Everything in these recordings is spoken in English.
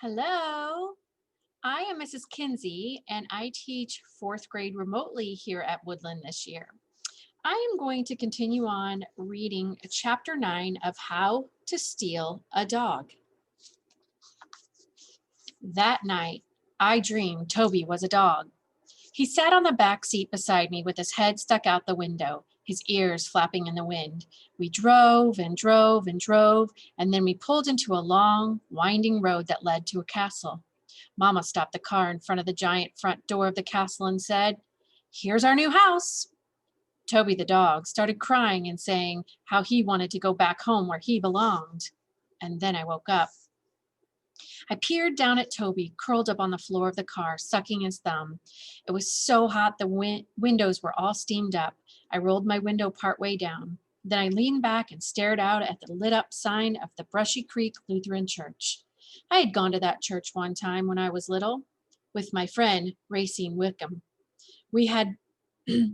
Hello, I am Mrs. Kinsey and I teach fourth grade remotely here at Woodland this year. I am going to continue on reading chapter 9 of How to Steal a Dog. That night, I dreamed Toby was a dog. He sat on the back seat beside me with his head stuck out the window, his ears flapping in the wind. We drove and drove and drove, and then we pulled into a long, winding road that led to a castle. Mama stopped the car in front of the giant front door of the castle and said, "Here's our new house." Toby the dog started crying and saying how he wanted to go back home where he belonged. And then I woke up. I peered down at Toby, curled up on the floor of the car, sucking his thumb. It was so hot the windows were all steamed up. I rolled my window part way down. Then I leaned back and stared out at the lit up sign of the Brushy Creek Lutheran Church. I had gone to that church one time when I was little with my friend Racine Wickham. We had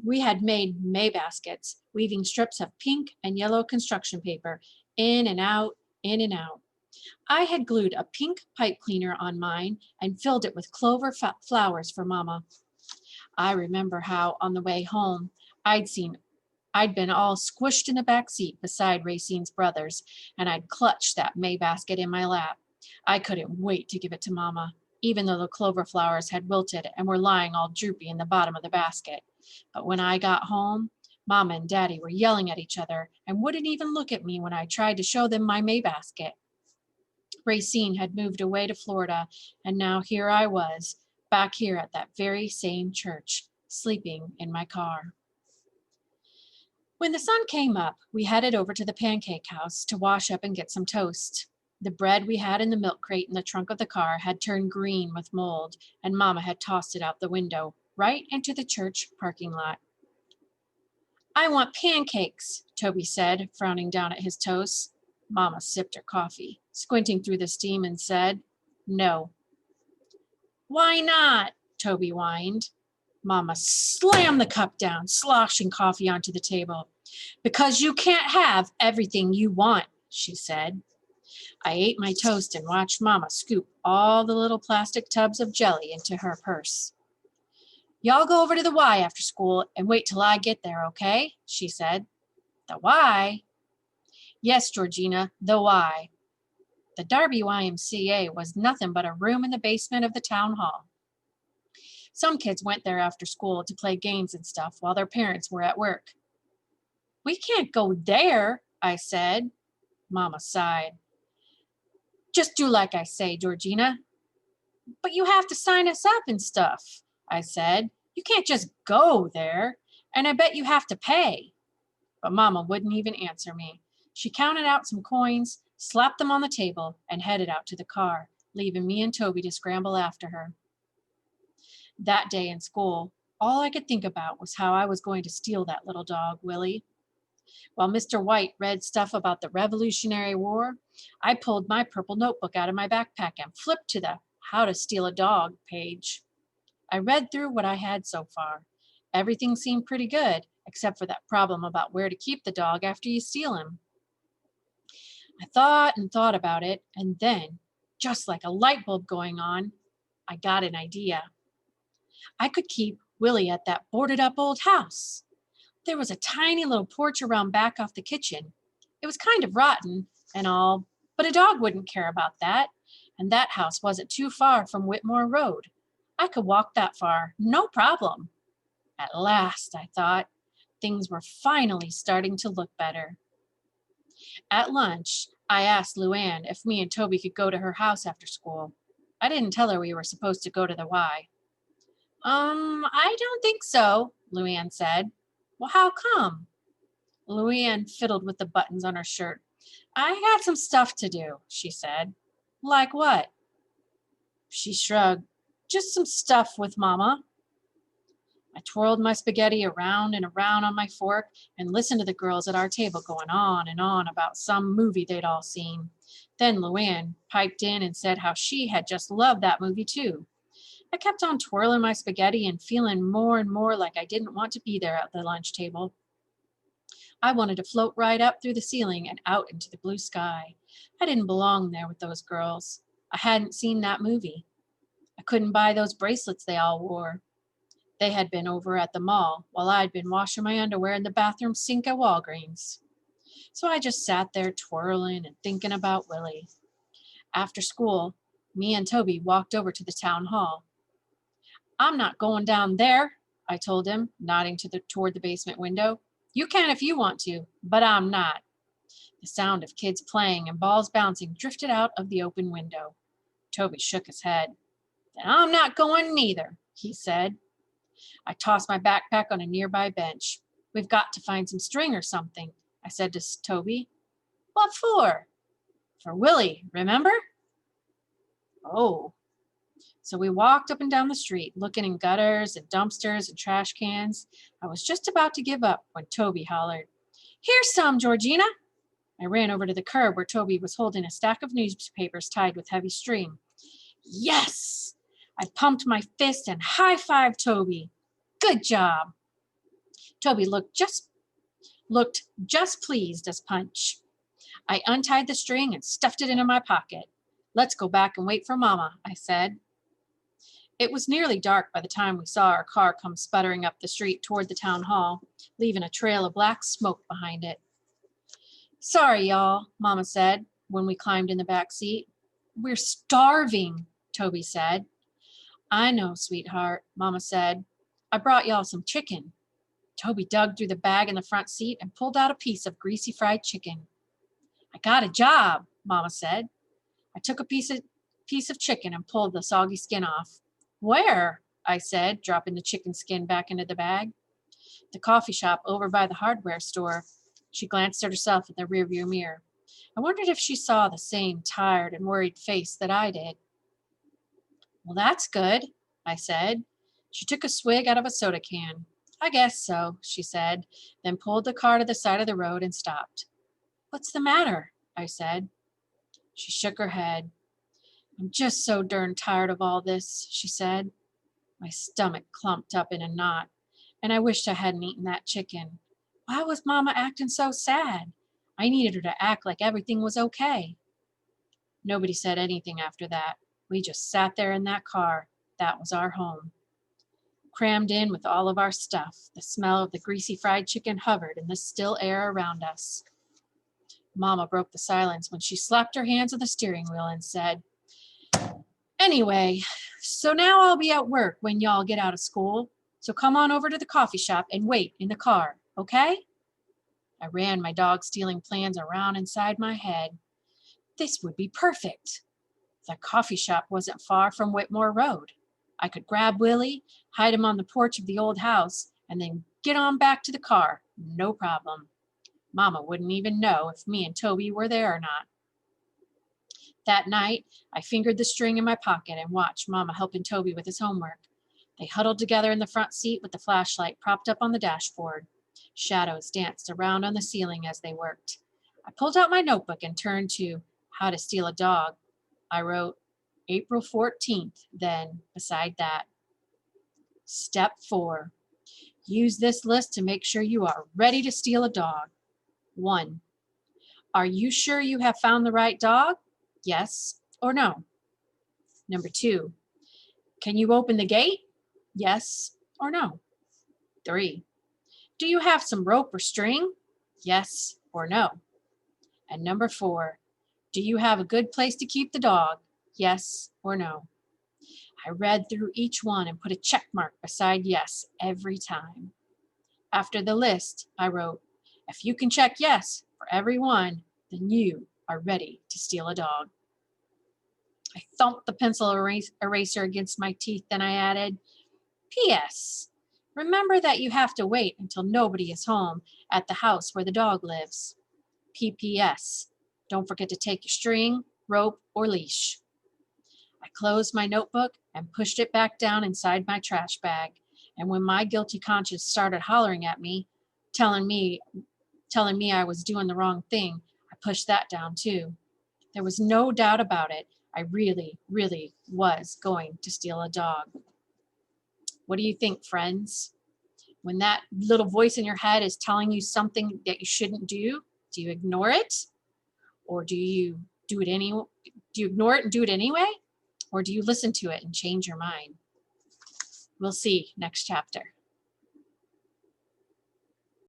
we had made May baskets, weaving strips of pink and yellow construction paper in and out, in and out. I had glued a pink pipe cleaner on mine and filled it with clover flowers for Mama. I remember how on the way home I'd been all squished in the back seat beside Racine's brothers, and I'd clutched that May basket in my lap. I couldn't wait to give it to Mama, even though the clover flowers had wilted and were lying all droopy in the bottom of the basket. But when I got home, Mama and Daddy were yelling at each other and wouldn't even look at me when I tried to show them my May basket. Racine had moved away to Florida, and now here I was, back here at that very same church, sleeping in my car. When the sun came up, we headed over to the pancake house to wash up and get some toast. The bread we had in the milk crate in the trunk of the car had turned green with mold, and Mama had tossed it out the window, right into the church parking lot. "I want pancakes," Toby said, frowning down at his toast. Mama sipped her coffee, squinting through the steam, and said, "No." "Why not?" Toby whined. Mama slammed the cup down, sloshing coffee onto the table. "Because you can't have everything you want," she said. I ate my toast and watched Mama scoop all the little plastic tubs of jelly into her purse. "Y'all go over to the Y after school and wait till I get there, okay?" she said. "The Y?" "Yes, Georgina, the Y." The Darby YMCA was nothing but a room in the basement of the town hall. Some kids went there after school to play games and stuff while their parents were at work. "We can't go there," I said. Mama sighed. "Just do like I say, Georgina." "But you have to sign us up and stuff," I said. "You can't just go there, and I bet you have to pay." But Mama wouldn't even answer me. She counted out some coins, slapped them on the table, and headed out to the car, leaving me and Toby to scramble after her. That day in school, all I could think about was how I was going to steal that little dog, Willie. While Mr. White read stuff about the Revolutionary War, I pulled my purple notebook out of my backpack and flipped to the How to Steal a Dog page. I read through what I had so far. Everything seemed pretty good, except for that problem about where to keep the dog after you steal him. I thought and thought about it, and then, just like a light bulb going on, I got an idea. I could keep Willie at that boarded up old house. There was a tiny little porch around back off the kitchen. It was kind of rotten and all, but a dog wouldn't care about that, and that house wasn't too far from Whitmore Road. I could walk that far, no problem. At last, I thought, things were finally starting to look better. At lunch, I asked Luann if me and Toby could go to her house after school. I didn't tell her we were supposed to go to the Y. I don't think so," Luann said. "Well, how come?" Luann fiddled with the buttons on her shirt. "I got some stuff to do," she said. "Like what?" She shrugged. "Just some stuff with Mama." I twirled my spaghetti around and around on my fork and listened to the girls at our table going on and on about some movie they'd all seen. Then Luann piped in and said how she had just loved that movie too. I kept on twirling my spaghetti and feeling more and more like I didn't want to be there at the lunch table. I wanted to float right up through the ceiling and out into the blue sky. I didn't belong there with those girls. I hadn't seen that movie. I couldn't buy those bracelets they all wore. They had been over at the mall while I'd been washing my underwear in the bathroom sink at Walgreens. So I just sat there twirling and thinking about Willie. After school, me and Toby walked over to the town hall. I'm not going down there, I told him, nodding toward the basement window. You can if you want to, but I'm not. The sound of kids playing and balls bouncing drifted out of the open window. Toby shook his head. Then I'm not going neither, he said. I tossed my backpack on a nearby bench. We've got to find some string or something, I said to Toby. What for? For Willie, remember? Oh. So we walked up and down the street, looking in gutters and dumpsters and trash cans. I was just about to give up when Toby hollered, Here's some, Georgina. I ran over to the curb where Toby was holding a stack of newspapers tied with heavy string. Yes! I pumped my fist and high-fived Toby. Good job. Toby looked just pleased as punch. I untied the string and stuffed it into my pocket. Let's go back and wait for Mama, I said. It was nearly dark by the time we saw our car come sputtering up the street toward the town hall, leaving a trail of black smoke behind it. Sorry, y'all, Mama said when we climbed in the back seat. We're starving, Toby said. I know, sweetheart, Mama said. I brought y'all some chicken. Toby dug through the bag in the front seat and pulled out a piece of greasy fried chicken. I got a job, Mama said. I took a piece of chicken and pulled the soggy skin off. Where? I said, dropping the chicken skin back into the bag. The coffee shop over by the hardware store. She glanced at herself in the rearview mirror. I wondered if she saw the same tired and worried face that I did. Well, that's good, I said. She took a swig out of a soda can. I guess so, she said, then pulled the car to the side of the road and stopped. What's the matter? I said. She shook her head. I'm just so darn tired of all this, she said. My stomach clumped up in a knot, and I wished I hadn't eaten that chicken. Why was Mama acting so sad? I needed her to act like everything was okay. Nobody said anything after that. We just sat there in that car. That was our home. Crammed in with all of our stuff, the smell of the greasy fried chicken hovered in the still air around us. Mama broke the silence when she slapped her hands on the steering wheel and said, Anyway, so now I'll be at work when y'all get out of school. So come on over to the coffee shop and wait in the car, okay? I ran my dog-stealing plans around inside my head. This would be perfect. The coffee shop wasn't far from Whitmore Road. I could grab Willie, hide him on the porch of the old house, and then get on back to the car, no problem. Mama wouldn't even know if me and Toby were there or not. That night, I fingered the string in my pocket and watched Mama helping Toby with his homework. They huddled together in the front seat with the flashlight propped up on the dashboard. Shadows danced around on the ceiling as they worked. I pulled out my notebook and turned to How to Steal a Dog. I wrote April 14th, then beside that. Step 4. Use this list to make sure you are ready to steal a dog. 1. Are you sure you have found the right dog? Yes or no? Number 2. Can you open the gate? Yes or no? 3. Do you have some rope or string? Yes or no? And number 4. Do you have a good place to keep the dog? Yes or no? I read through each one and put a check mark beside yes every time. After the list, I wrote, if you can check yes for every one, then you are ready to steal a dog. I thumped the pencil eraser against my teeth, then I added, P.S. Remember that you have to wait until nobody is home at the house where the dog lives. P.P.S. Don't forget to take your string, rope, or leash. I closed my notebook and pushed it back down inside my trash bag, and when my guilty conscience started hollering at me, telling me I was doing the wrong thing, I pushed that down too. There was no doubt about it. I really, really was going to steal a dog. What do you think, friends? When that little voice in your head is telling you something that you shouldn't do you ignore it? Or do you do it Do you ignore it and do it anyway? Or do you listen to it and change your mind? We'll see next chapter.